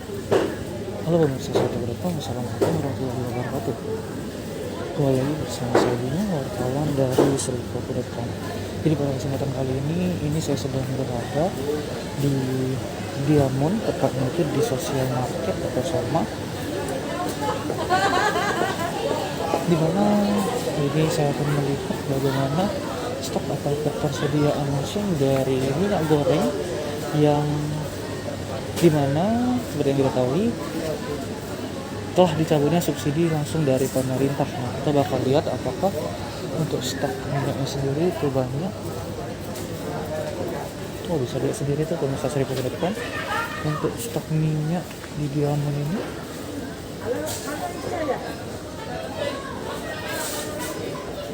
Halo pemirsa Satu.com, Assalamualaikum warahmatullahi wabarakatuh. Kembali lagi bersama saya Bima, wartawan dari Seripopo.com. Jadi pada kesempatan kali ini saya sedang berada di Diamond, tepatnya itu di Social Market atau Sama, di mana ini saya akan melihat bagaimana stok atau ketersediaan langsung dari minyak goreng yang dimana seperti yang kita ketahui telah dicabutnya subsidi langsung dari pemerintah. Nah, kita bakal lihat apakah untuk stok minyaknya sendiri itu banyak. Oh, bisa lihat sendiri tuh pemirsa Seripopo.com untuk stok minyak di Diamond ini.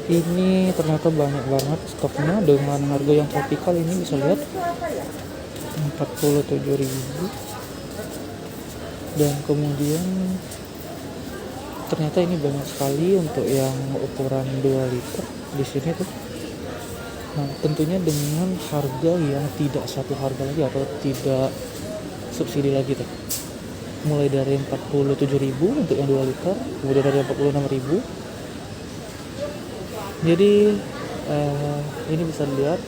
Ini ternyata banyak banget stoknya dengan harga yang tropikal. Ini bisa lihat 47.000, dan kemudian ternyata ini banyak sekali untuk yang ukuran 2 liter di sini tuh. Nah, tentunya dengan harga yang tidak satu harga lagi atau tidak subsidi lagi tuh. Mulai dari 47.000 untuk yang 2 liter, kemudian dari 46.000. Jadi ini bisa dilihat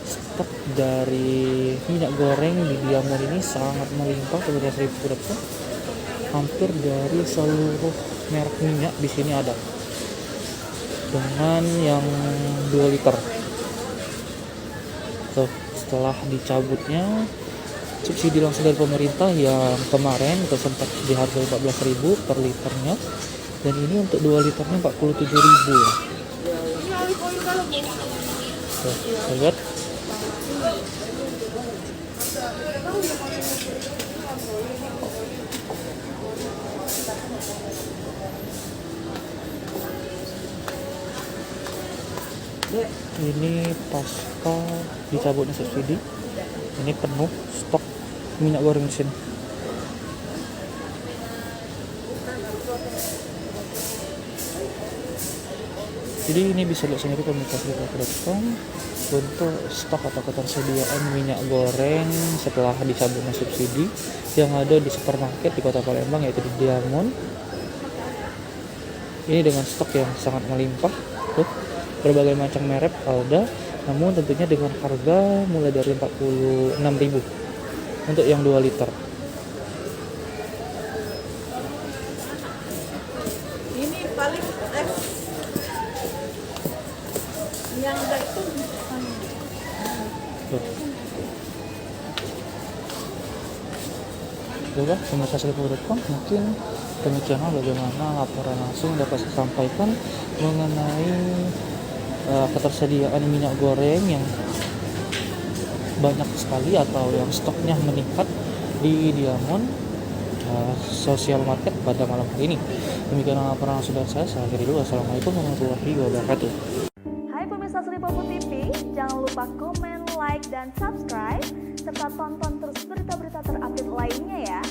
stok dari minyak goreng di Diamond ini sangat melimpah sebenarnya. Seribu.com hampir dari seluruh merek minyak di sini ada, dengan yang 2 liter. Tuh, setelah dicabutnya subsidi langsung dari pemerintah yang kemarin itu sempat di harga 14.000 per liternya, dan ini untuk 2 liternya 47.000. Tuh, lihat. Ini pasca dicabutnya subsidi, ini penuh stok minyak goreng di sini. Jadi ini bisa lihat sendiri pemirsa Seripopo.com untuk stok atau ketersediaan minyak goreng setelah dicabutnya subsidi yang ada di supermarket di Kota Palembang, yaitu di Diamond. Ini dengan stok yang sangat melimpah tuh, berbagai macam merek ada, namun tentunya dengan harga mulai dari 46.000 untuk yang 2 liter. Ini paling yang itu Juga pemirsa Seripopo.com, mungkin demikianlah bagaimana laporan langsung dapat saya sampaikan mengenai ketersediaan minyak goreng yang banyak sekali atau yang stoknya meningkat di Diamond Social Market pada malam hari ini. Demikianlah laporan langsung dari saya akhiri dulu. Assalamualaikum warahmatullahi wabarakatuh. Hai pemirsa Seripopo TV, jangan lupa komen, like, dan subscribe, serta tonton terus berita-berita terupdate lainnya ya.